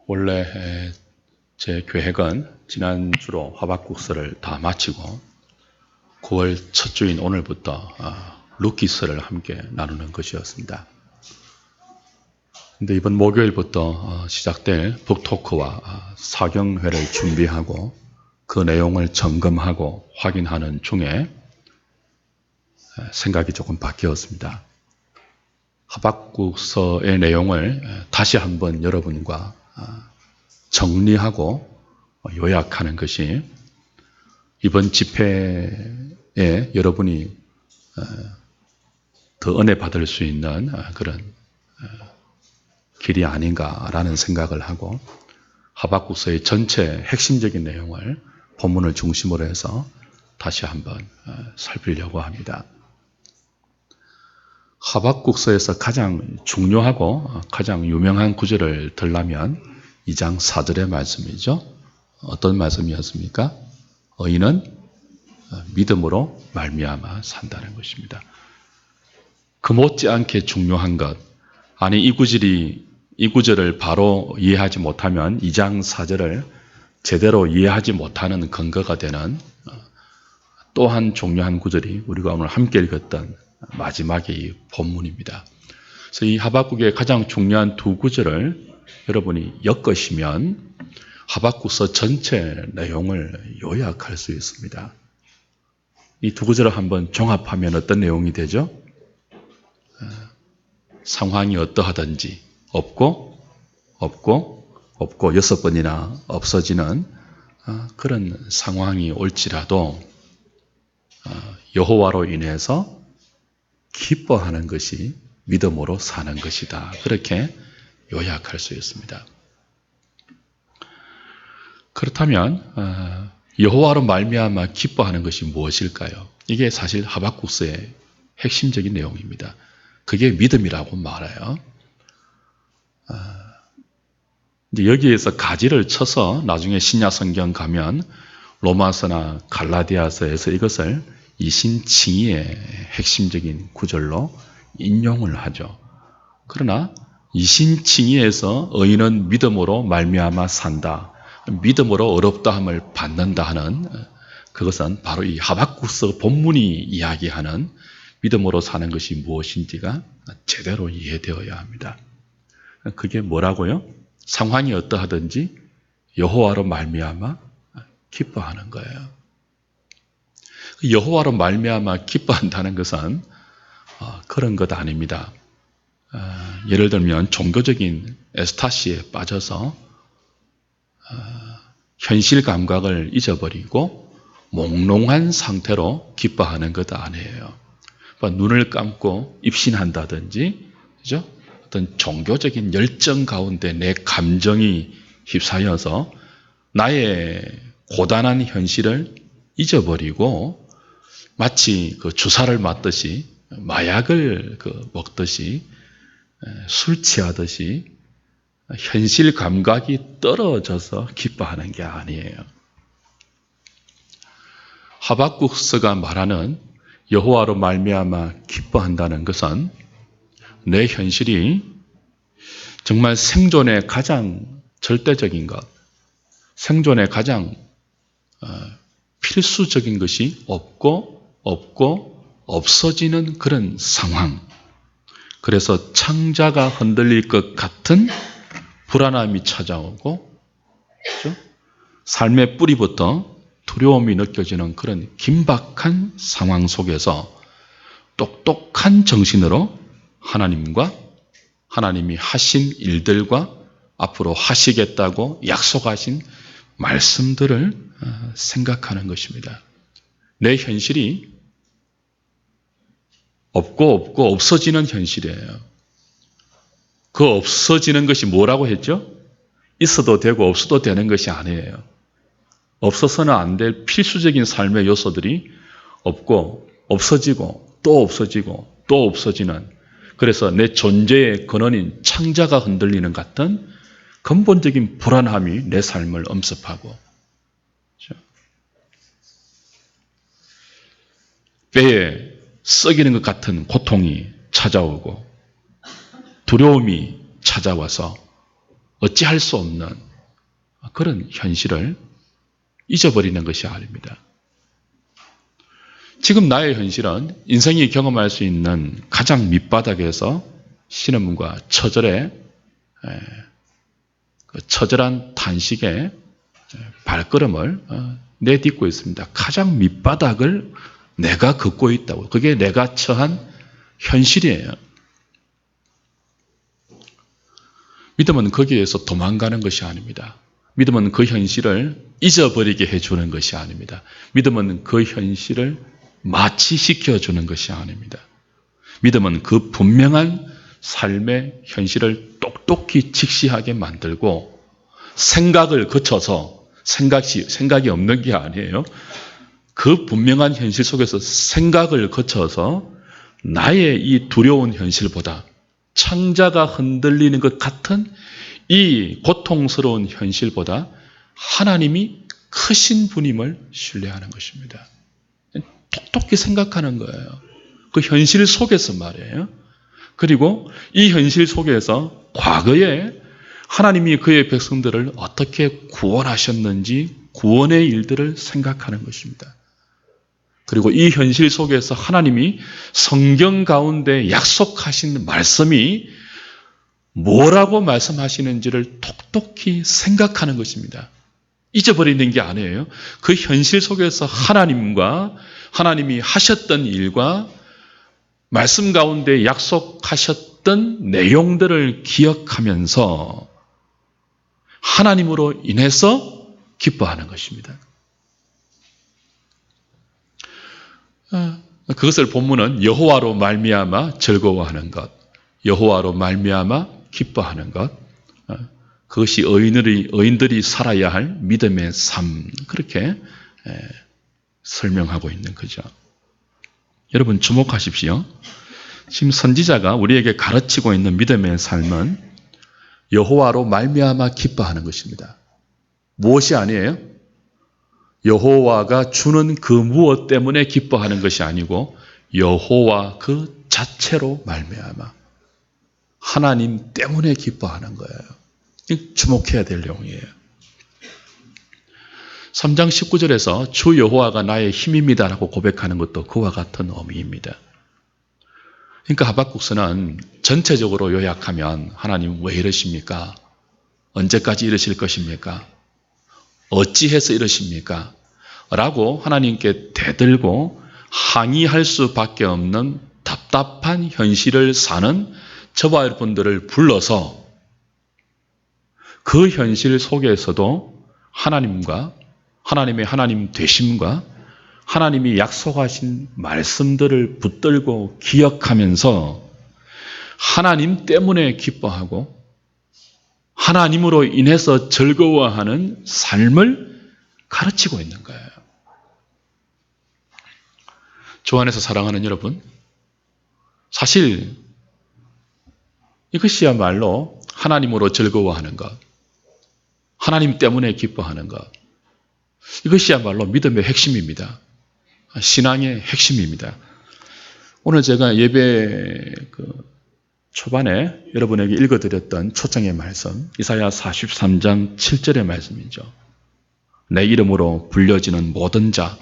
원래 제 계획은 지난주로 화박국서를 다 마치고 9월 첫 주인 오늘부터 루키서를 함께 나누는 것이었습니다. 근데 이번 목요일부터 시작될 북토크와 사경회를 준비하고 그 내용을 점검하고 확인하는 중에 생각이 조금 바뀌었습니다. 하박국서의 내용을 다시 한번 여러분과 정리하고 요약하는 것이 이번 집회에 여러분이 더 은혜 받을 수 있는 그런 길이 아닌가라는 생각을 하고 하박국서의 전체 핵심적인 내용을 본문을 중심으로 해서 다시 한번 살피려고 합니다. 하박국서에서 가장 중요하고 가장 유명한 구절을 들라면 2장 4절의 말씀이죠. 어떤 말씀이었습니까? 의인은 믿음으로 말미암아 산다는 것입니다. 그 못지않게 중요한 것, 아니 이 구절을 바로 이해하지 못하면 2장 4절을 제대로 이해하지 못하는 근거가 되는 또한 중요한 구절이 우리가 오늘 함께 읽었던 마지막의 이 본문입니다. 그래서 이 하박국의 가장 중요한 두 구절을 여러분이 엮으시면 하박국서 전체 내용을 요약할 수 있습니다. 이 두 구절을 한번 종합하면 어떤 내용이 되죠? 상황이 어떠하든지 없고 6번이나 없어지는 그런 상황이 올지라도 여호와로 인해서 기뻐하는 것이 믿음으로 사는 것이다. 그렇게 요약할 수 있습니다. 그렇다면 여호와로 말미암아 기뻐하는 것이 무엇일까요? 이게 사실 하박국서의 핵심적인 내용입니다. 그게 믿음이라고 말해요. 이제 여기에서 가지를 쳐서 나중에 신약 성경 가면 로마서나 갈라디아서에서 이것을 이신칭의의 핵심적인 구절로 인용을 하죠. 그러나 이신칭의에서 의인은 믿음으로 말미암아 산다. 믿음으로 어렵다함을 받는다 하는 그것은 바로 이 하박국서 본문이 이야기하는 믿음으로 사는 것이 무엇인지가 제대로 이해되어야 합니다. 그게 뭐라고요? 상황이 어떠하든지 여호와로 말미암아 기뻐하는 거예요. 여호와로 말미암아 기뻐한다는 것은 그런 것 아닙니다. 예를 들면 종교적인 에스타시에 빠져서 현실 감각을 잊어버리고 몽롱한 상태로 기뻐하는 것 아니에요. 눈을 감고 입신한다든지, 그죠? 어떤 종교적인 열정 가운데 내 감정이 휩싸여서 나의 고단한 현실을 잊어버리고 마치 그 주사를 맞듯이 마약을 먹듯이 술 취하듯이 현실 감각이 떨어져서 기뻐하는 게 아니에요. 하박국서가 말하는 여호와로 말미암아 기뻐한다는 것은 내 현실이 정말 생존의 가장 절대적인 것, 생존의 가장 필수적인 것이 없어지는 그런 상황. 그래서 창자가 흔들릴 것 같은 불안함이 찾아오고, 그렇죠? 삶의 뿌리부터 두려움이 느껴지는 그런 긴박한 상황 속에서 똑똑한 정신으로 하나님이 하신 일들과 앞으로 하시겠다고 약속하신 말씀들을 생각하는 것입니다. 내 현실이 없고 없어지는 현실이에요. 그 없어지는 것이 뭐라고 했죠? 있어도 되고 없어도 되는 것이 아니에요. 없어서는 안 될 필수적인 삶의 요소들이 없고 없어지고 또 없어지고 또 없어지는, 그래서 내 존재의 근원인 창자가 흔들리는 같은 근본적인 불안함이 내 삶을 엄습하고, 그렇죠? 뼈에 썩이는 것 같은 고통이 찾아오고 두려움이 찾아와서 어찌할 수 없는 그런 현실을 잊어버리는 것이 아닙니다. 지금 나의 현실은 인생이 경험할 수 있는 가장 밑바닥에서 신음과 처절의 처절한 탄식의 발걸음을 내딛고 있습니다. 가장 밑바닥을 내가 걷고 있다고. 그게 내가 처한 현실이에요. 믿음은 거기에서 도망가는 것이 아닙니다. 믿음은 그 현실을 잊어버리게 해주는 것이 아닙니다. 믿음은 그 현실을 마취시켜주는 것이 아닙니다. 믿음은 그 분명한 삶의 현실을 똑똑히 직시하게 만들고 생각을 거쳐서 생각이 없는 게 아니에요. 그 분명한 현실 속에서 생각을 거쳐서 나의 이 두려운 현실보다 창자가 흔들리는 것 같은 이 고통스러운 현실보다 하나님이 크신 분임을 신뢰하는 것입니다. 똑똑히 생각하는 거예요. 그 현실 속에서 말이에요. 그리고 이 현실 속에서 과거에 하나님이 그의 백성들을 어떻게 구원하셨는지 구원의 일들을 생각하는 것입니다. 그리고 이 현실 속에서 하나님이 성경 가운데 약속하신 말씀이 뭐라고 말씀하시는지를 똑똑히 생각하는 것입니다. 잊어버리는 게 아니에요. 그 현실 속에서 하나님이 하셨던 일과 말씀 가운데 약속하셨던 내용들을 기억하면서 하나님으로 인해서 기뻐하는 것입니다. 그것을 본문은 여호와로 말미암아 즐거워하는 것, 여호와로 말미암아 기뻐하는 것, 그것이 의인들이 살아야 할 믿음의 삶, 그렇게 설명하고 있는 거죠. 여러분 주목하십시오. 지금 선지자가 우리에게 가르치고 있는 믿음의 삶은 여호와로 말미암아 기뻐하는 것입니다. 무엇이 아니에요? 여호와가 주는 그 무엇 때문에 기뻐하는 것이 아니고 여호와 그 자체로 말미암아 하나님 때문에 기뻐하는 거예요. 주목해야 될 내용이에요. 3장 19절에서 주 여호와가 나의 힘입니다라고 고백하는 것도 그와 같은 의미입니다. 그러니까 하박국서는 전체적으로 요약하면 하나님 왜 이러십니까? 언제까지 이러실 것입니까? 어찌해서 이러십니까? 라고 하나님께 대들고 항의할 수밖에 없는 답답한 현실을 사는 저와 여러분들을 불러서 그 현실 속에서도 하나님의 하나님 되심과 하나님이 약속하신 말씀들을 붙들고 기억하면서 하나님 때문에 기뻐하고 하나님으로 인해서 즐거워하는 삶을 가르치고 있는 거예요. 주 안에서 사랑하는 여러분, 사실 이것이야말로 하나님으로 즐거워하는 것, 하나님 때문에 기뻐하는 것, 이것이야말로 믿음의 핵심입니다. 신앙의 핵심입니다. 오늘 제가 예배 초반에 여러분에게 읽어드렸던 초청의 말씀, 이사야 43장 7절의 말씀이죠. 내 이름으로 불려지는 모든 자,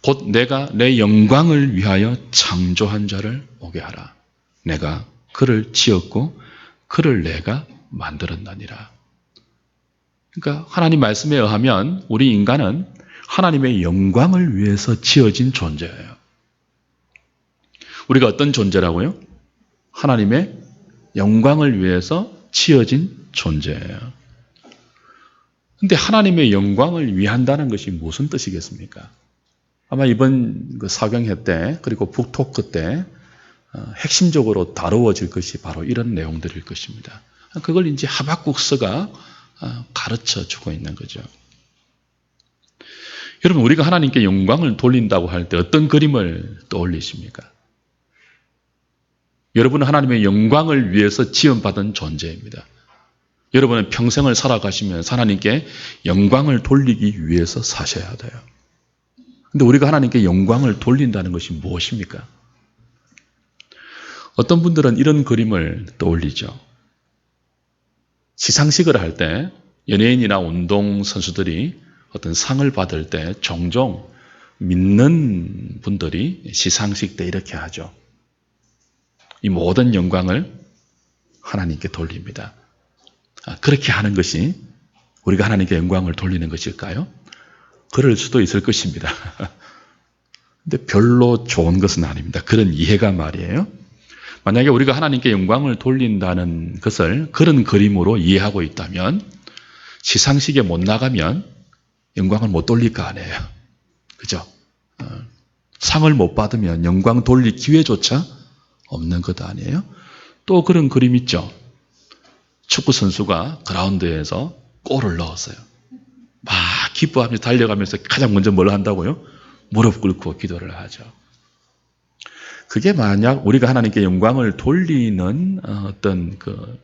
곧 내가 내 영광을 위하여 창조한 자를 오게 하라. 내가 그를 지었고 그를 내가 만들었나니라. 그러니까 하나님 말씀에 의하면 우리 인간은 하나님의 영광을 위해서 지어진 존재예요. 우리가 어떤 존재라고요? 하나님의 영광을 위해서 지어진 존재예요. 그런데 하나님의 영광을 위한다는 것이 무슨 뜻이겠습니까? 아마 이번 사경회 때 그리고 북토크 때 핵심적으로 다루어질 것이 바로 이런 내용들일 것입니다. 그걸 이제 하박국서가 가르쳐주고 있는 거죠. 여러분, 우리가 하나님께 영광을 돌린다고 할 때 어떤 그림을 떠올리십니까? 여러분은 하나님의 영광을 위해서 지원받은 존재입니다. 여러분은 평생을 살아가시면서 하나님께 영광을 돌리기 위해서 사셔야 돼요. 그런데 우리가 하나님께 영광을 돌린다는 것이 무엇입니까? 어떤 분들은 이런 그림을 떠올리죠. 시상식을 할 때 연예인이나 운동선수들이 어떤 상을 받을 때 종종 믿는 분들이 시상식 때 이렇게 하죠. 이 모든 영광을 하나님께 돌립니다. 그렇게 하는 것이 우리가 하나님께 영광을 돌리는 것일까요? 그럴 수도 있을 것입니다. 근데 별로 좋은 것은 아닙니다. 그런 이해가 말이에요. 만약에 우리가 하나님께 영광을 돌린다는 것을 그런 그림으로 이해하고 있다면 시상식에 못 나가면 영광을 못 돌릴 거 아니에요. 그죠? 상을 못 받으면 영광 돌릴 기회조차 없는 것 아니에요? 또 그런 그림 있죠. 축구 선수가 그라운드에서 골을 넣었어요. 막 기뻐하면서 달려가면서 가장 먼저 뭘 한다고요? 무릎 꿇고 기도를 하죠. 그게 만약 우리가 하나님께 영광을 돌리는 어떤 그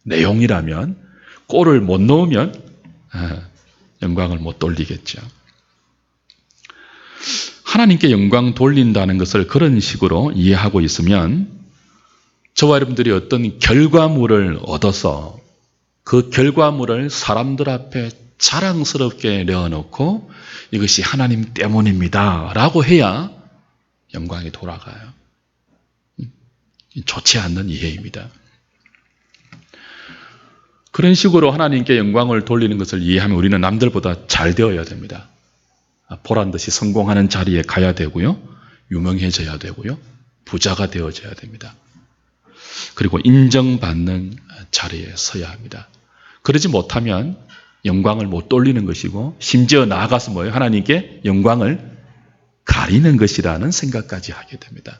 내용이라면 골을 못 넣으면 영광을 못 돌리겠죠. 하나님께 영광 돌린다는 것을 그런 식으로 이해하고 있으면 저와 여러분들이 어떤 결과물을 얻어서 그 결과물을 사람들 앞에 자랑스럽게 내어놓고 이것이 하나님 때문입니다 라고 해야 영광이 돌아가요. 좋지 않는 이해입니다. 그런 식으로 하나님께 영광을 돌리는 것을 이해하면 우리는 남들보다 잘 되어야 됩니다. 보란 듯이 성공하는 자리에 가야 되고요. 유명해져야 되고요. 부자가 되어져야 됩니다. 그리고 인정받는 자리에 서야 합니다. 그러지 못하면 영광을 못 돌리는 것이고 심지어 나아가서 뭐예요? 하나님께 영광을 가리는 것이라는 생각까지 하게 됩니다.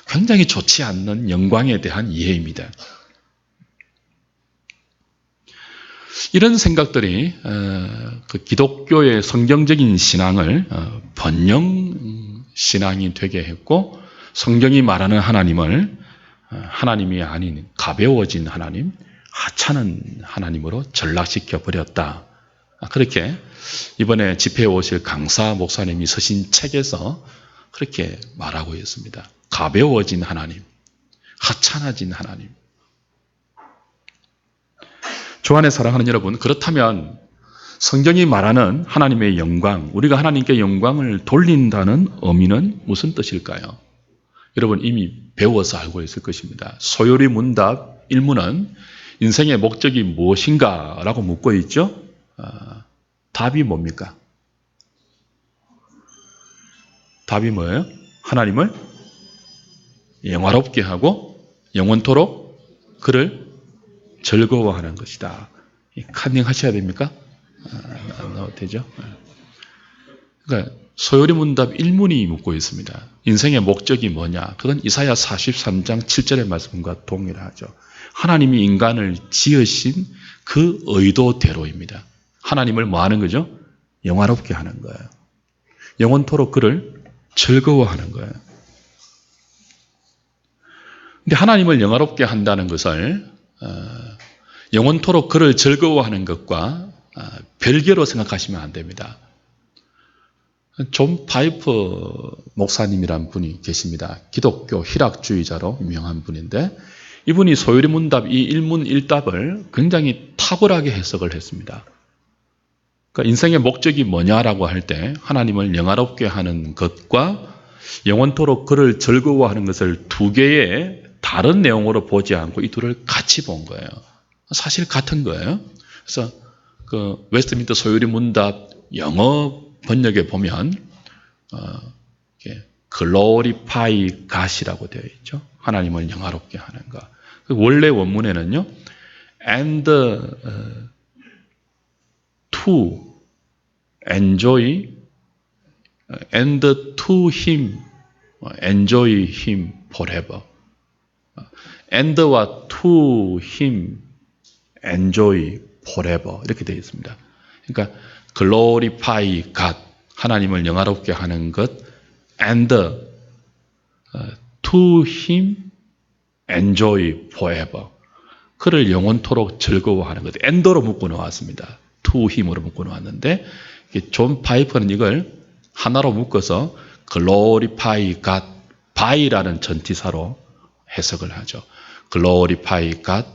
굉장히 좋지 않는 영광에 대한 이해입니다. 이런 생각들이 그 기독교의 성경적인 신앙을 번영 신앙이 되게 했고 성경이 말하는 하나님을 하나님이 아닌 가벼워진 하나님, 하찮은 하나님으로 전락시켜 버렸다. 그렇게 이번에 집회에 오실 강사 목사님이 쓰신 책에서 그렇게 말하고 있습니다. 가벼워진 하나님, 하찮아진 하나님. 주 안에 사랑하는 여러분, 그렇다면 성경이 말하는 하나님의 영광, 우리가 하나님께 영광을 돌린다는 의미는 무슨 뜻일까요? 여러분 이미 배워서 알고 있을 것입니다. 소요리 문답 1문은 인생의 목적이 무엇인가 라고 묻고 있죠. 답이 뭡니까? 답이 뭐예요? 하나님을 영화롭게 하고 영원토록 그를 즐거워하는 것이다. 카닝 하셔야 됩니까? 안 나와도 되죠? 그러니까 소요리 문답 1문이 묻고 있습니다. 인생의 목적이 뭐냐? 그건 이사야 43장 7절의 말씀과 동일하죠. 하나님이 인간을 지으신 그 의도대로입니다. 하나님을 뭐 하는 거죠? 영화롭게 하는 거예요. 영원토록 그를 즐거워하는 거예요. 근데 하나님을 영화롭게 한다는 것을 영원토록 그를 즐거워하는 것과 별개로 생각하시면 안 됩니다. 존 파이프 목사님이란 분이 계십니다. 기독교 희락주의자로 유명한 분인데 이분이 소요리 문답 이 1문 1답을 굉장히 탁월하게 해석을 했습니다. 그러니까 인생의 목적이 뭐냐라고 할 때 하나님을 영화롭게 하는 것과 영원토록 그를 즐거워하는 것을 두 개의 다른 내용으로 보지 않고 이 둘을 같이 본 거예요. 사실 같은 거예요. 그래서 그 웨스트민스터 소요리 문답 영어 번역에 보면 glorify God이라고 되어 있죠. 하나님을 영화롭게 하는 것. 원래 원문에는요. and to enjoy and to him enjoy him forever. and와 to him enjoy forever 이렇게 되어 있습니다. 그러니까 glorify God 하나님을 영화롭게 하는 것 and to him enjoy forever 그를 영원토록 즐거워하는 것 and로 묶어 놓았습니다. to him으로 묶어 놓았는데 존 파이프는 이걸 하나로 묶어서 glorify God by라는 전치사로 해석을 하죠. glorify God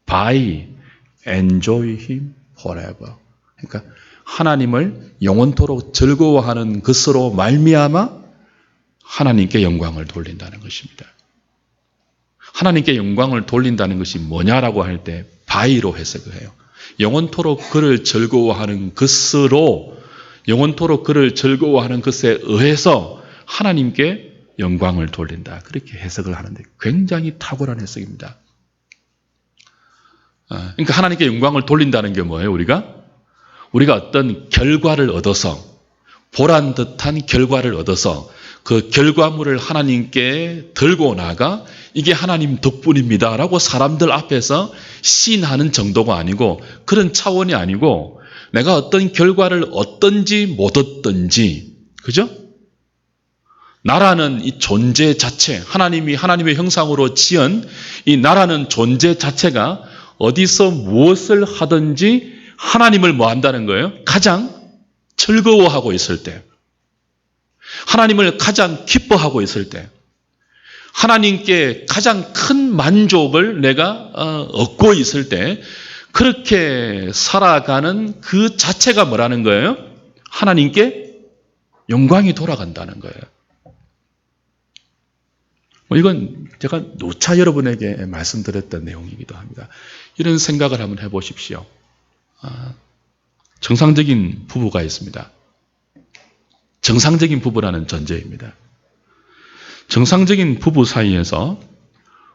by enjoy him forever. 그러니까 하나님을 영원토록 즐거워하는 것으로 말미암아 하나님께 영광을 돌린다는 것입니다. 하나님께 영광을 돌린다는 것이 뭐냐라고 할 때 바이로 해석을 해요. 영원토록 그를 즐거워하는 것으로, 영원토록 그를 즐거워하는 것에 의해서 하나님께 영광을 돌린다. 그렇게 해석을 하는데 굉장히 탁월한 해석입니다. 그러니까 하나님께 영광을 돌린다는 게 뭐예요? 우리가 어떤 결과를 얻어서, 보란 듯한 결과를 얻어서 그 결과물을 하나님께 들고 나가 이게 하나님 덕분입니다 라고 사람들 앞에서 시인하는 정도가 아니고, 그런 차원이 아니고, 내가 어떤 결과를 얻든지 못 얻든지, 그죠? 나라는 이 존재 자체, 하나님이 하나님의 형상으로 지은 이 나라는 존재 자체가 어디서 무엇을 하든지 하나님을 뭐 한다는 거예요? 가장 즐거워하고 있을 때, 하나님을 가장 기뻐하고 있을 때, 하나님께 가장 큰 만족을 내가 얻고 있을 때, 그렇게 살아가는 그 자체가 뭐라는 거예요? 하나님께 영광이 돌아간다는 거예요. 이건 제가 누차 여러분에게 말씀드렸던 내용이기도 합니다. 이런 생각을 한번 해보십시오. 정상적인 부부가 있습니다. 정상적인 부부라는 전제입니다. 정상적인 부부 사이에서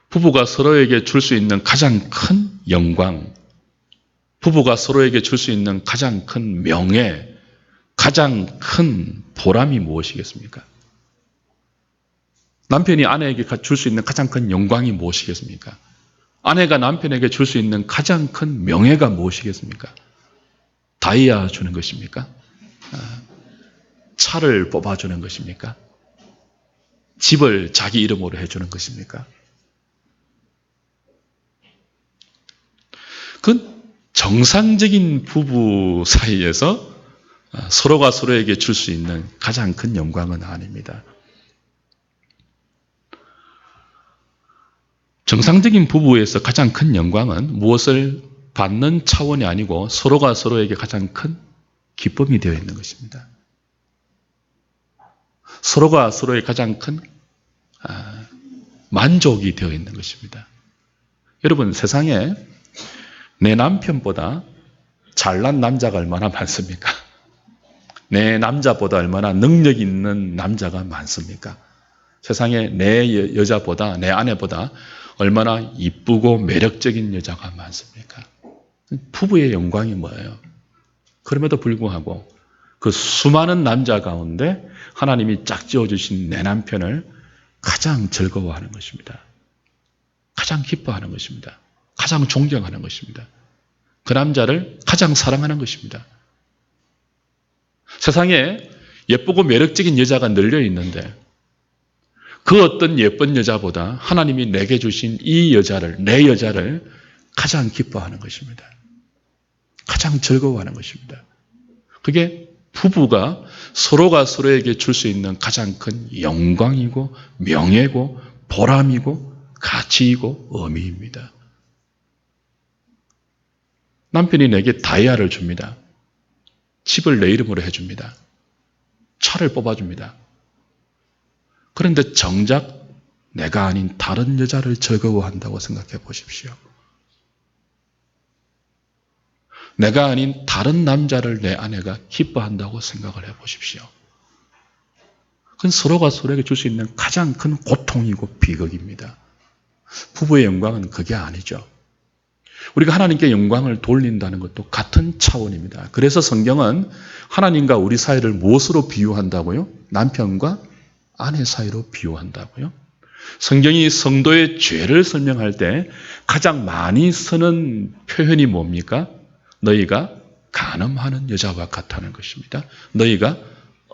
부부가 서로에게 줄 수 있는 가장 큰 영광, 부부가 서로에게 줄 수 있는 가장 큰 명예, 가장 큰 보람이 무엇이겠습니까? 남편이 아내에게 줄 수 있는 가장 큰 영광이 무엇이겠습니까? 아내가 남편에게 줄 수 있는 가장 큰 명예가 무엇이겠습니까? 다이아 주는 것입니까? 차를 뽑아주는 것입니까? 집을 자기 이름으로 해주는 것입니까? 그건 정상적인 부부 사이에서 서로가 서로에게 줄 수 있는 가장 큰 영광은 아닙니다. 정상적인 부부에서 가장 큰 영광은 무엇을 받는 차원이 아니고 서로가 서로에게 가장 큰 기쁨이 되어 있는 것입니다. 서로가 서로의 가장 큰 만족이 되어 있는 것입니다. 여러분, 세상에 내 남편보다 잘난 남자가 얼마나 많습니까? 내 남자보다 얼마나 능력 있는 남자가 많습니까? 세상에 내 여자보다, 내 아내보다 얼마나 이쁘고 매력적인 여자가 많습니까? 부부의 영광이 뭐예요? 그럼에도 불구하고 그 수많은 남자 가운데 하나님이 짝지어 주신 내 남편을 가장 즐거워하는 것입니다. 가장 기뻐하는 것입니다. 가장 존경하는 것입니다. 그 남자를 가장 사랑하는 것입니다. 세상에 예쁘고 매력적인 여자가 널려 있는데 그 어떤 예쁜 여자보다 하나님이 내게 주신 이 여자를, 내 여자를 가장 기뻐하는 것입니다. 가장 즐거워하는 것입니다. 그게 부부가 서로가 서로에게 줄 수 있는 가장 큰 영광이고 명예고 보람이고 가치이고 의미입니다. 남편이 내게 다이아를 줍니다. 집을 내 이름으로 해줍니다. 차를 뽑아줍니다. 그런데 정작 내가 아닌 다른 여자를 즐거워한다고 생각해 보십시오. 내가 아닌 다른 남자를 내 아내가 기뻐한다고 생각을 해 보십시오. 그건 서로가 서로에게 줄 수 있는 가장 큰 고통이고 비극입니다. 부부의 영광은 그게 아니죠. 우리가 하나님께 영광을 돌린다는 것도 같은 차원입니다. 그래서 성경은 하나님과 우리 사이를 무엇으로 비유한다고요? 남편과 아내 사이로 비유한다고요? 성경이 성도의 죄를 설명할 때 가장 많이 쓰는 표현이 뭡니까? 너희가 간음하는 여자와 같다는 것입니다. 너희가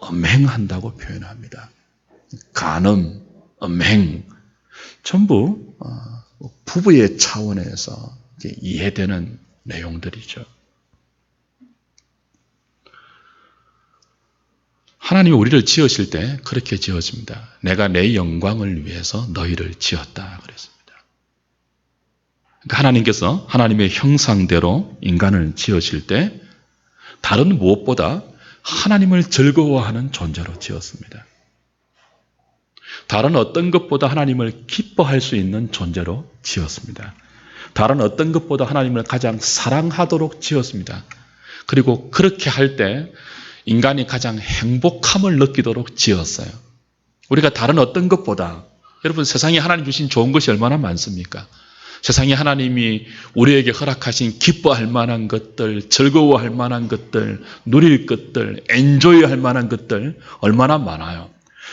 음행한다고 표현합니다. 간음, 음행, 전부 부부의 차원에서 이해되는 내용들이죠. 하나님이 우리를 지으실 때 그렇게 지어집니다. 내가 내 영광을 위해서 너희를 지었다 그랬습니다. 그러니까 하나님께서 하나님의 형상대로 인간을 지으실 때 다른 무엇보다 하나님을 즐거워하는 존재로 지었습니다. 다른 어떤 것보다 하나님을 기뻐할 수 있는 존재로 지었습니다. 다른 어떤 것보다 하나님을 가장 사랑하도록 지었습니다. 그리고 그렇게 할 때 인간이 가장 행복함을 느끼도록 지었어요. 우리가 다른 어떤 것보다, 여러분 세상에 하나님 주신 좋은 것이 얼마나 많습니까? 세상에 하나님이 우리에게 허락하신 기뻐할 만한 것들, 즐거워할 만한 것들, 누릴 것들, 엔조이할 만한 것들 얼마나 많아요.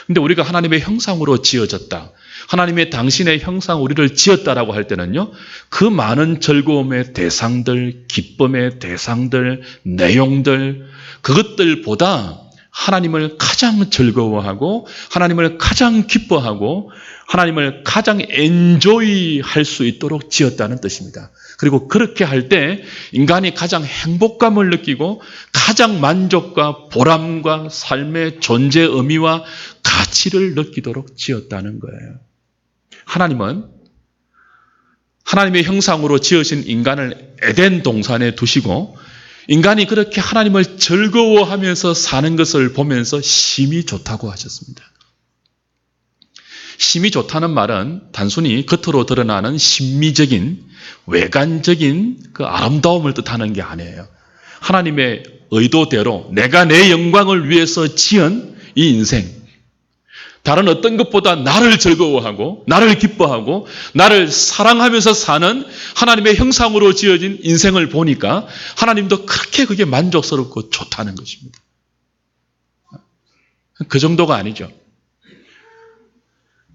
근데 우리가 하나님의 형상으로 지어졌다. 하나님의 당신의 형상 우리를 지었다라고 할 때는요, 그 많은 즐거움의 대상들, 기쁨의 대상들, 내용들, 그것들보다 하나님을 가장 즐거워하고 하나님을 가장 기뻐하고 하나님을 가장 엔조이할 수 있도록 지었다는 뜻입니다. 그리고 그렇게 할 때 인간이 가장 행복감을 느끼고 가장 만족과 보람과 삶의 존재 의미와 가치를 느끼도록 지었다는 거예요. 하나님은 하나님의 형상으로 지으신 인간을 에덴 동산에 두시고 인간이 그렇게 하나님을 즐거워하면서 사는 것을 보면서 심히 좋다고 하셨습니다. 심히 좋다는 말은 단순히 겉으로 드러나는 심미적인 외관적인 그 아름다움을 뜻하는 게 아니에요. 하나님의 의도대로 내가 내 영광을 위해서 지은 이 인생, 다른 어떤 것보다 나를 즐거워하고 나를 기뻐하고 나를 사랑하면서 사는 하나님의 형상으로 지어진 인생을 보니까 하나님도 그렇게 그게 만족스럽고 좋다는 것입니다. 그 정도가 아니죠.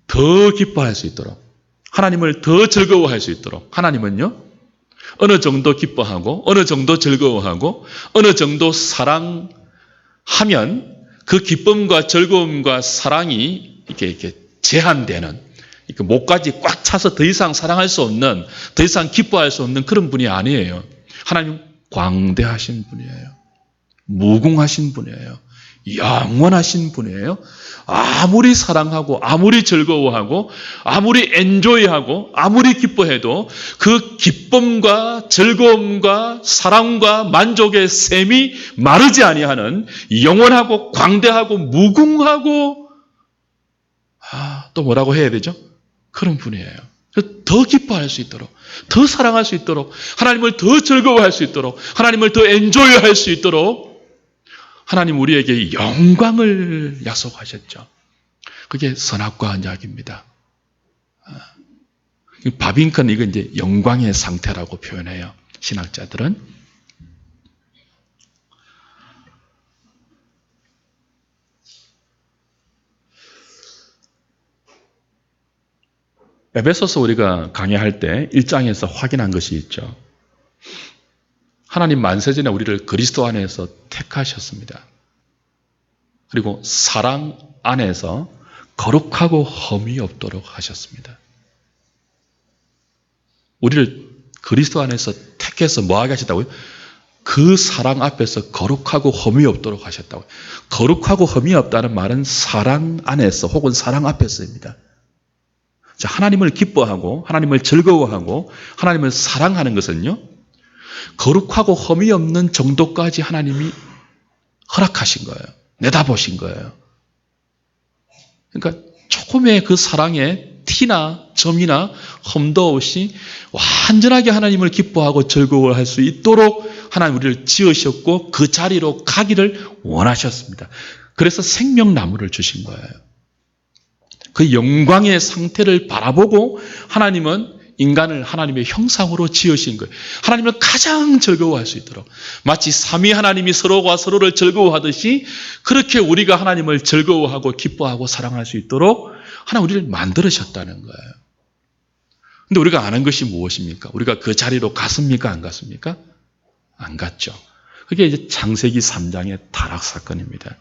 더 기뻐할 수 있도록, 하나님을 더 즐거워할 수 있도록 하나님은요, 어느 정도 기뻐하고 어느 정도 즐거워하고 어느 정도 사랑하면 그 기쁨과 즐거움과 사랑이 이렇게 제한되는, 목까지 꽉 차서 더 이상 사랑할 수 없는, 더 이상 기뻐할 수 없는 그런 분이 아니에요. 하나님 광대하신 분이에요. 무궁하신 분이에요. 영원하신 분이에요. 아무리 사랑하고 아무리 즐거워하고 아무리 엔조이하고 아무리 기뻐해도 그 기쁨과 즐거움과 사랑과 만족의 샘이 마르지 아니하는 영원하고 광대하고 무궁하고 또 뭐라고 해야 되죠? 그런 분이에요. 더 기뻐할 수 있도록, 더 사랑할 수 있도록, 하나님을 더 즐거워할 수 있도록, 하나님을 더 엔조이할 수 있도록 하나님 우리에게 영광을 약속하셨죠. 그게 선악과 언약입니다. 바빙컨 이거 이제 영광의 상태라고 표현해요. 신학자들은. 에베소서 우리가 강의할 때 1장에서 확인한 것이 있죠. 하나님 만세전에 우리를 그리스도 안에서 택하셨습니다. 그리고 사랑 안에서 거룩하고 흠이 없도록 하셨습니다. 우리를 그리스도 안에서 택해서 뭐하게 하셨다고요? 그 사랑 앞에서 거룩하고 흠이 없도록 하셨다고요. 거룩하고 흠이 없다는 말은 사랑 안에서 혹은 사랑 앞에서입니다. 자, 하나님을 기뻐하고 하나님을 즐거워하고 하나님을 사랑하는 것은요, 거룩하고 흠이 없는 정도까지 하나님이 허락하신 거예요. 내다보신 거예요. 그러니까 조금의 그 사랑에 티나 점이나 흠도 없이 완전하게 하나님을 기뻐하고 즐거워할 수 있도록 하나님 우리를 지으셨고 그 자리로 가기를 원하셨습니다. 그래서 생명나무를 주신 거예요. 그 영광의 상태를 바라보고 하나님은 인간을 하나님의 형상으로 지으신 거예요. 하나님을 가장 즐거워할 수 있도록. 마치 삼위 하나님이 서로가 서로를 즐거워하듯이 그렇게 우리가 하나님을 즐거워하고 기뻐하고 사랑할 수 있도록 하나님 우리를 만들으셨다는 거예요. 근데 우리가 아는 것이 무엇입니까? 우리가 그 자리로 갔습니까? 안 갔습니까? 안 갔죠. 그게 이제 창세기 3장의 타락 사건입니다.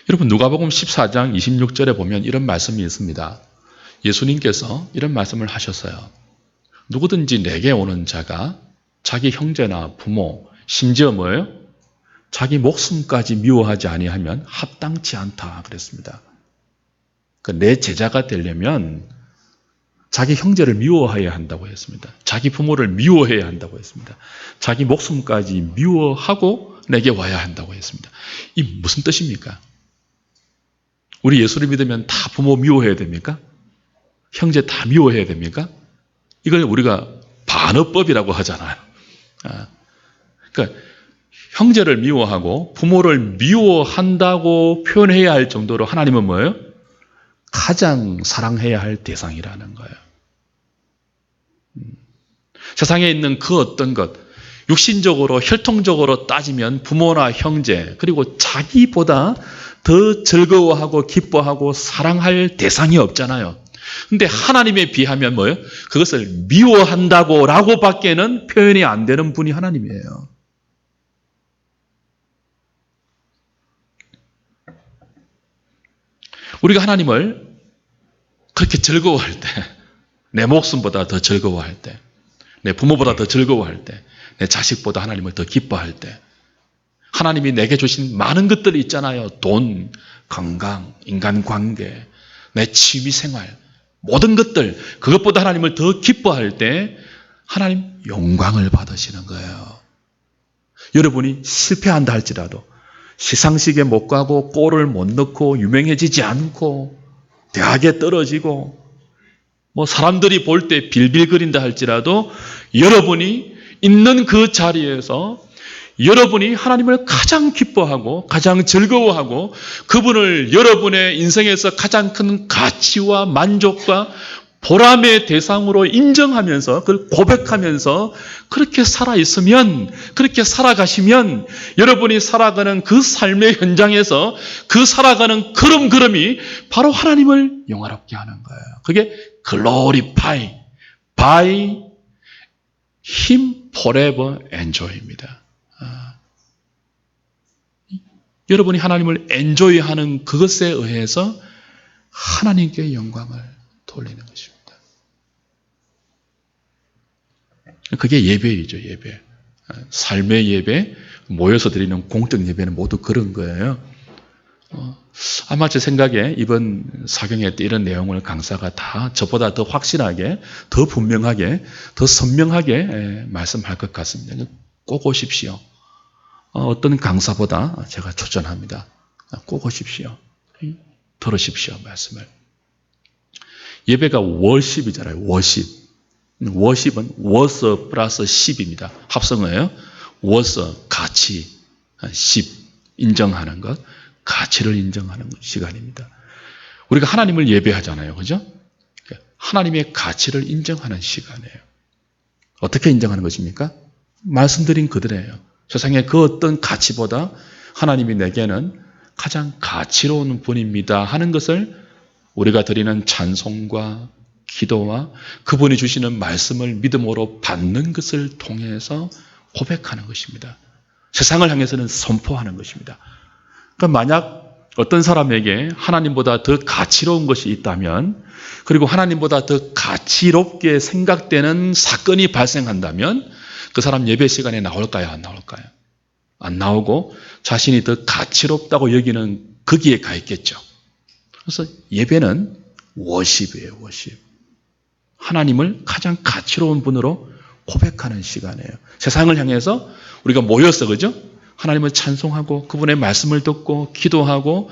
여러분 누가복음 14장 26절에 보면 이런 말씀이 있습니다. 예수님께서 이런 말씀을 하셨어요. 누구든지 내게 오는 자가 자기 형제나 부모, 심지어 뭐예요? 자기 목숨까지 미워하지 아니하면 합당치 않다 그랬습니다. 내 제자가 되려면 자기 형제를 미워해야 한다고 했습니다. 자기 부모를 미워해야 한다고 했습니다. 자기 목숨까지 미워하고 내게 와야 한다고 했습니다. 이 무슨 뜻입니까? 우리 예수를 믿으면 다 부모 미워해야 됩니까? 형제 다 미워해야 됩니까? 이걸 우리가 반어법이라고 하잖아요. 그러니까 형제를 미워하고 부모를 미워한다고 표현해야 할 정도로 하나님은 뭐예요? 가장 사랑해야 할 대상이라는 거예요. 세상에 있는 그 어떤 것, 육신적으로 혈통적으로 따지면 부모나 형제 그리고 자기보다 더 즐거워하고 기뻐하고 사랑할 대상이 없잖아요. 근데 하나님에 비하면 뭐예요? 그것을 미워한다고 라고 밖에는 표현이 안 되는 분이 하나님이에요. 우리가 하나님을 그렇게 즐거워할 때, 내 목숨보다 더 즐거워할 때, 내 부모보다 더 즐거워할 때, 내 자식보다 하나님을 더 기뻐할 때, 하나님이 내게 주신 많은 것들이 있잖아요. 돈, 건강, 인간관계, 내 취미생활, 모든 것들, 그것보다 하나님을 더 기뻐할 때 하나님 영광을 받으시는 거예요. 여러분이 실패한다 할지라도 시상식에 못 가고 골을 못 넣고 유명해지지 않고 대학에 떨어지고 뭐 사람들이 볼 때 빌빌거린다 할지라도 여러분이 있는 그 자리에서 여러분이 하나님을 가장 기뻐하고 가장 즐거워하고 그분을 여러분의 인생에서 가장 큰 가치와 만족과 보람의 대상으로 인정하면서 그걸 고백하면서 그렇게 살아있으면 그렇게 살아가시면 여러분이 살아가는 그 삶의 현장에서 그 살아가는 걸음걸음이 바로 하나님을 영화롭게 하는 거예요. 그게 glorify by Him forever enjoy입니다. 여러분이 하나님을 엔조이하는 그것에 의해서 하나님께 영광을 돌리는 것입니다. 그게 예배이죠, 예배. 삶의 예배, 모여서 드리는 공적 예배는 모두 그런 거예요. 아마 제 생각에 이번 사경회 때 이런 내용을 강사가 다 저보다 더 확실하게, 더 분명하게, 더 선명하게 말씀할 것 같습니다. 꼭 오십시오. 어떤 강사보다 제가 추천합니다. 꼭 오십시오. 들으십시오, 말씀을. 예배가 월십이잖아요, 월십. 월십은 워서 플러스 십입니다. 합성어예요. 워서, 가치, 십, 인정하는 것, 가치를 인정하는 시간입니다. 우리가 하나님을 예배하잖아요, 그죠? 하나님의 가치를 인정하는 시간이에요. 어떻게 인정하는 것입니까? 말씀드린 그대로예요. 세상의 그 어떤 가치보다 하나님이 내게는 가장 가치로운 분입니다 하는 것을 우리가 드리는 찬송과 기도와 그분이 주시는 말씀을 믿음으로 받는 것을 통해서 고백하는 것입니다. 세상을 향해서는 선포하는 것입니다. 그러니까 만약 어떤 사람에게 하나님보다 더 가치로운 것이 있다면 그리고 하나님보다 더 가치롭게 생각되는 사건이 발생한다면 그 사람 예배 시간에 나올까요? 안 나올까요? 안 나오고 자신이 더 가치롭다고 여기는 거기에 가 있겠죠. 그래서 예배는 워십이에요, 워십. 하나님을 가장 가치로운 분으로 고백하는 시간이에요. 세상을 향해서 우리가 모여서, 그죠? 하나님을 찬송하고 그분의 말씀을 듣고 기도하고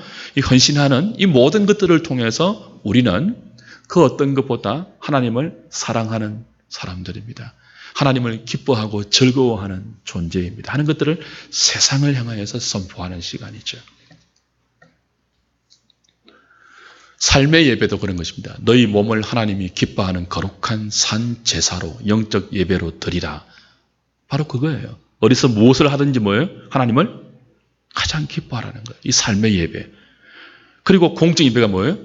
헌신하는 이 모든 것들을 통해서 우리는 그 어떤 것보다 하나님을 사랑하는 사람들입니다. 하나님을 기뻐하고 즐거워하는 존재입니다. 하는 것들을 세상을 향하여서 선포하는 시간이죠. 삶의 예배도 그런 것입니다. 너희 몸을 하나님이 기뻐하는 거룩한 산 제사로 영적 예배로 드리라. 바로 그거예요. 어디서 무엇을 하든지 뭐예요? 하나님을 가장 기뻐하라는 거예요. 이 삶의 예배. 그리고 공적 예배가 뭐예요?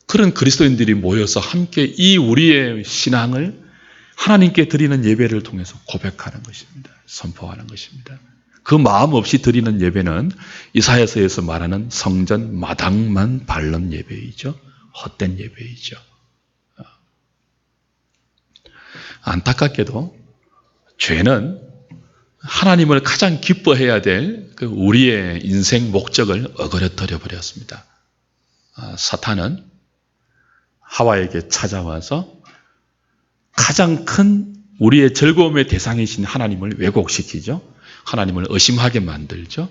그런 그리스도인들이 모여서 함께 이 우리의 신앙을 하나님께 드리는 예배를 통해서 고백하는 것입니다. 선포하는 것입니다. 그 마음 없이 드리는 예배는 이사야서에서 말하는 성전 마당만 밟는 예배이죠. 헛된 예배이죠. 안타깝게도 죄는 하나님을 가장 기뻐해야 될 그 우리의 인생 목적을 어그러뜨려 버렸습니다. 사탄은 하와에게 찾아와서 가장 큰 우리의 즐거움의 대상이신 하나님을 왜곡시키죠. 하나님을 의심하게 만들죠.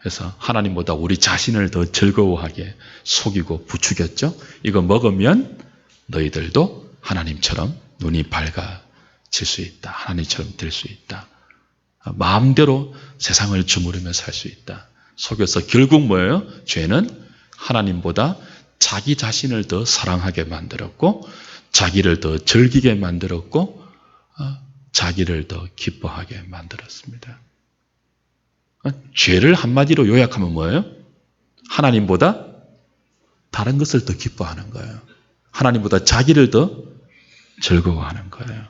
그래서 하나님보다 우리 자신을 더 즐거워하게 속이고 부추겼죠. 이거 먹으면 너희들도 하나님처럼 눈이 밝아질 수 있다. 하나님처럼 될 수 있다. 마음대로 세상을 주무르며 살 수 있다. 속여서 결국 뭐예요? 죄는 하나님보다 자기 자신을 더 사랑하게 만들었고 자기를 더 즐기게 만들었고 자기를 더 기뻐하게 만들었습니다. 죄를 한마디로 요약하면 뭐예요? 하나님보다 다른 것을 더 기뻐하는 거예요. 하나님보다 자기를 더 즐거워하는 거예요.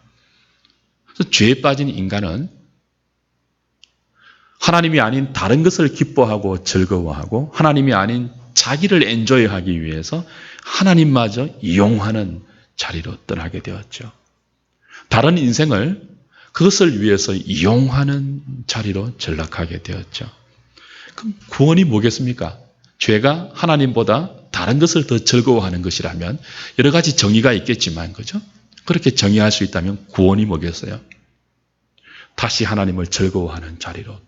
그래서 죄에 빠진 인간은 하나님이 아닌 다른 것을 기뻐하고 즐거워하고 하나님이 아닌 자기를 엔조이하기 위해서 하나님마저 이용하는 자리로 떠나게 되었죠. 다른 인생을 그것을 위해서 이용하는 자리로 전락하게 되었죠. 그럼 구원이 뭐겠습니까? 죄가 하나님보다 다른 것을 더 즐거워하는 것이라면 여러 가지 정의가 있겠지만, 그죠? 그렇게 정의할 수 있다면 구원이 뭐겠어요? 다시 하나님을 즐거워하는 자리로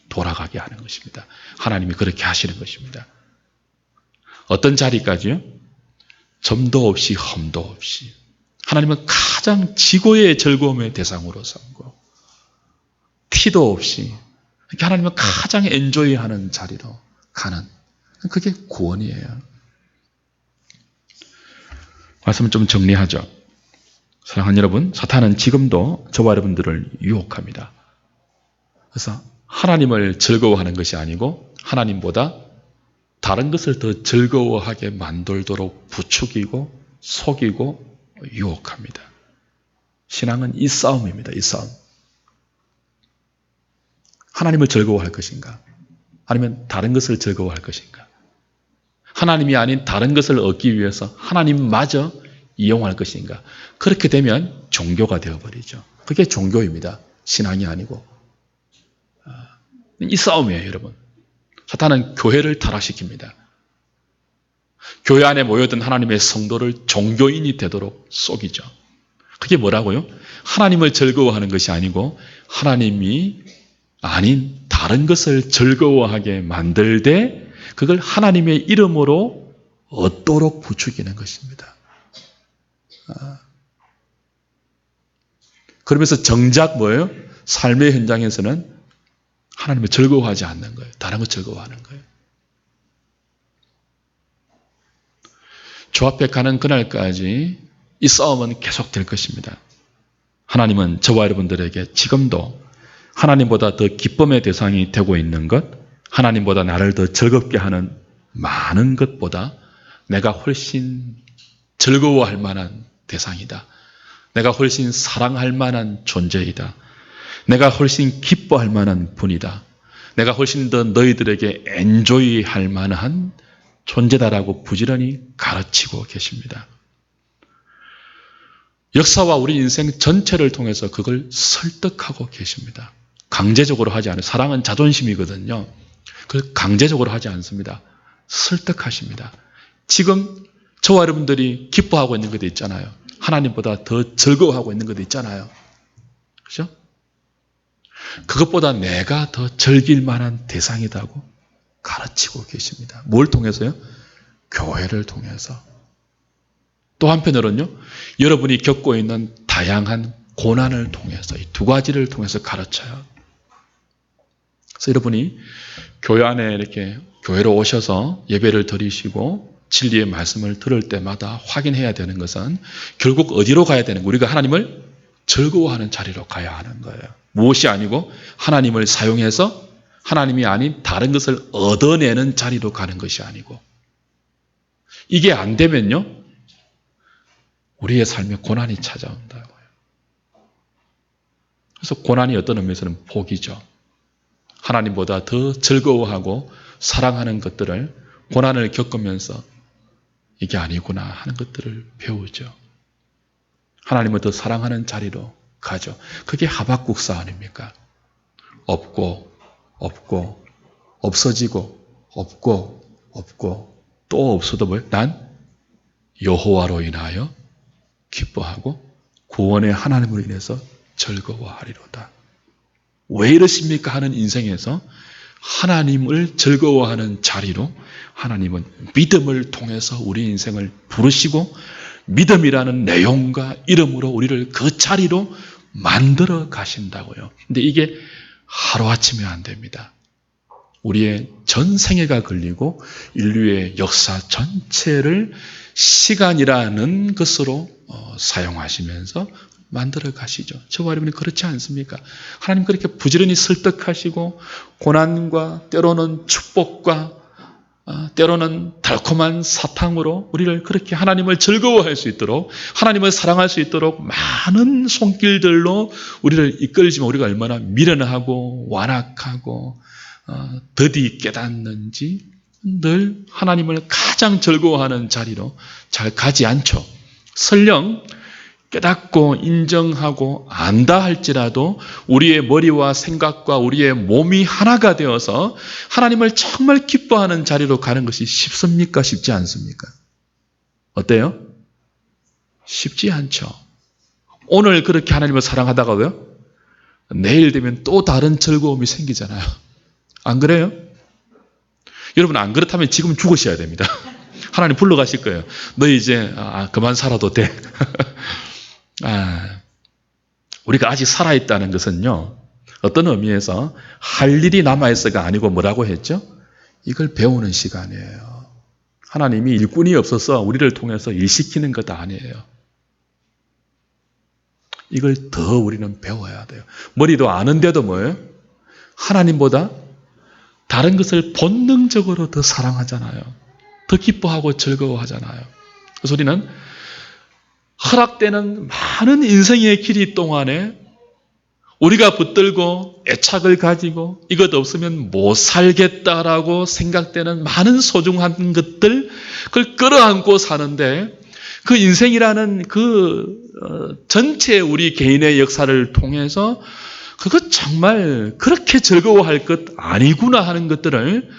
돌아가게 하는 것입니다. 하나님이 그렇게 하시는 것입니다. 어떤 자리까지요? 점도 없이 험도 없이 하나님은 가장 지고의 즐거움의 대상으로 삼고 티도 없이 이렇게 하나님은 가장 엔조이하는 자리로 가는, 그게 구원이에요. 말씀을 좀 정리하죠. 사랑하는 여러분, 사탄은 지금도 저와 여러분들을 유혹합니다. 그래서 하나님을 즐거워하는 것이 아니고 하나님보다 다른 것을 더 즐거워하게 만들도록 부추기고 속이고 유혹합니다. 신앙은 이 싸움입니다. 이 싸움. 하나님을 즐거워할 것인가? 아니면 다른 것을 즐거워할 것인가? 하나님이 아닌 다른 것을 얻기 위해서 하나님마저 이용할 것인가? 그렇게 되면 종교가 되어버리죠. 그게 종교입니다. 신앙이 아니고. 이 싸움이에요, 여러분. 사탄은 교회를 타락시킵니다. 교회 안에 모여든 하나님의 성도를 종교인이 되도록 속이죠. 그게 뭐라고요? 하나님을 즐거워하는 것이 아니고 하나님이 아닌 다른 것을 즐거워하게 만들되 그걸 하나님의 이름으로 얻도록 부추기는 것입니다. 그러면서 정작 뭐예요? 삶의 현장에서는 하나님을 즐거워하지 않는 거예요. 다른 것 즐거워하는 거예요. 주 앞에 가는 그날까지 이 싸움은 계속될 것입니다. 하나님은 저와 여러분들에게 지금도 하나님보다 더 기쁨의 대상이 되고 있는 것, 하나님보다 나를 더 즐겁게 하는 많은 것보다 내가 훨씬 즐거워할 만한 대상이다. 내가 훨씬 사랑할 만한 존재이다. 내가 훨씬 기뻐할 만한 분이다. 내가 훨씬 더 너희들에게 엔조이할 만한 존재다라고 부지런히 가르치고 계십니다. 역사와 우리 인생 전체를 통해서 그걸 설득하고 계십니다. 강제적으로 하지 않아요. 사랑은 자존심이거든요. 그걸 강제적으로 하지 않습니다. 설득하십니다. 지금 저와 여러분들이 기뻐하고 있는 것도 있잖아요. 하나님보다 더 즐거워하고 있는 것도 있잖아요. 그렇죠? 그것보다 내가 더 즐길 만한 대상이라고 가르치고 계십니다. 뭘 통해서요? 교회를 통해서. 또 한편으로는요, 여러분이 겪고 있는 다양한 고난을 통해서, 이 두 가지를 통해서 가르쳐요. 그래서 여러분이 교회 안에 이렇게 교회로 오셔서 예배를 드리시고 진리의 말씀을 들을 때마다 확인해야 되는 것은 결국 어디로 가야 되는 거예요? 우리가 하나님을 즐거워하는 자리로 가야 하는 거예요. 무엇이 아니고 하나님을 사용해서 하나님이 아닌 다른 것을 얻어내는 자리로 가는 것이 아니고, 이게 안 되면요, 우리의 삶에 고난이 찾아온다고요. 그래서 고난이 어떤 의미에서는 복이죠. 하나님보다 더 즐거워하고 사랑하는 것들을 고난을 겪으면서 이게 아니구나 하는 것들을 배우죠. 하나님을 더 사랑하는 자리로 가죠. 그게 하박국사 아닙니까? 없고 없어지고 없고 또 없어도 뭐예요? 난 여호와로 인하여 기뻐하고 구원의 하나님으로 인해서 즐거워하리로다. 왜 이러십니까? 하는 인생에서 하나님을 즐거워하는 자리로 하나님은 믿음을 통해서 우리 인생을 부르시고 믿음이라는 내용과 이름으로 우리를 그 자리로 만들어 가신다고요. 근데 이게 하루아침에 안 됩니다. 우리의 전 생애가 걸리고 인류의 역사 전체를 시간이라는 것으로 사용하시면서 만들어 가시죠. 저와 여러분이 그렇지 않습니까? 하나님 그렇게 부지런히 설득하시고 고난과 때로는 축복과 때로는 달콤한 사탕으로 우리를 그렇게 하나님을 즐거워할 수 있도록 하나님을 사랑할 수 있도록 많은 손길들로 우리를 이끌지만 우리가 얼마나 미련하고 완악하고 더디 깨닫는지 늘 하나님을 가장 즐거워하는 자리로 잘 가지 않죠. 설령 깨닫고 인정하고 안다 할지라도 우리의 머리와 생각과 우리의 몸이 하나가 되어서 하나님을 정말 기뻐하는 자리로 가는 것이 쉽습니까? 쉽지 않습니까? 어때요? 쉽지 않죠. 오늘 그렇게 하나님을 사랑하다가요, 내일 되면 또 다른 즐거움이 생기잖아요. 안 그래요? 여러분 안 그렇다면 지금 죽으셔야 됩니다. 하나님 불러가실 거예요. 너 이제 그만 살아도 돼. 우리가 아직 살아있다는 것은요, 어떤 의미에서 할 일이 남아있어가 아니고 뭐라고 했죠? 이걸 배우는 시간이에요. 하나님이 일꾼이 없어서 우리를 통해서 일시키는 것 아니에요. 이걸 더 우리는 배워야 돼요. 머리도 아는데도 뭐예요? 하나님보다 다른 것을 본능적으로 더 사랑하잖아요. 더 기뻐하고 즐거워하잖아요. 그래서 우리는 허락되는 많은 인생의 길이 동안에 우리가 붙들고 애착을 가지고 이것 없으면 못 살겠다라고 생각되는 많은 소중한 것들, 그걸 끌어안고 사는데 그 인생이라는 전체 우리 개인의 역사를 통해서 그것 정말 그렇게 즐거워할 것 아니구나 하는 것들을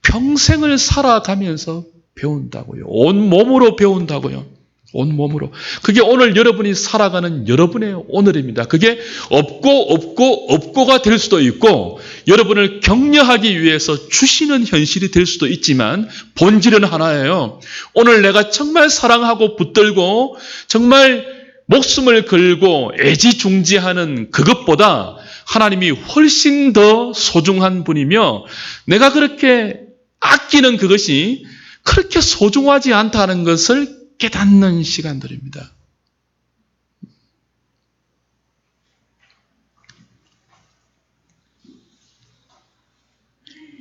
평생을 살아가면서 배운다고요. 온몸으로 배운다고요. 온몸으로. 그게 오늘 여러분이 살아가는 여러분의 오늘입니다. 그게 없고가 될 수도 있고 여러분을 격려하기 위해서 주시는 현실이 될 수도 있지만 본질은 하나예요. 오늘 내가 정말 사랑하고 붙들고 정말 목숨을 걸고 애지중지하는 그것보다 하나님이 훨씬 더 소중한 분이며 내가 그렇게 아끼는 그것이 그렇게 소중하지 않다는 것을 깨닫는 시간들입니다.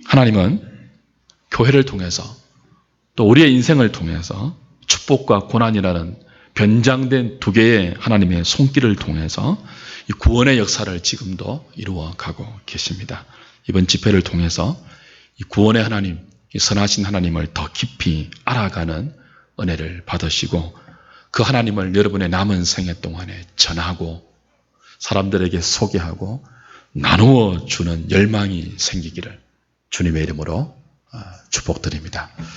하나님은 교회를 통해서 또 우리의 인생을 통해서 축복과 고난이라는 변장된 두 개의 하나님의 손길을 통해서 이 구원의 역사를 지금도 이루어가고 계십니다. 이번 집회를 통해서 이 구원의 하나님, 이 선하신 하나님을 더 깊이 알아가는 은혜를 받으시고 그 하나님을 여러분의 남은 생애 동안에 전하고 사람들에게 소개하고 나누어 주는 열망이 생기기를 주님의 이름으로 축복드립니다.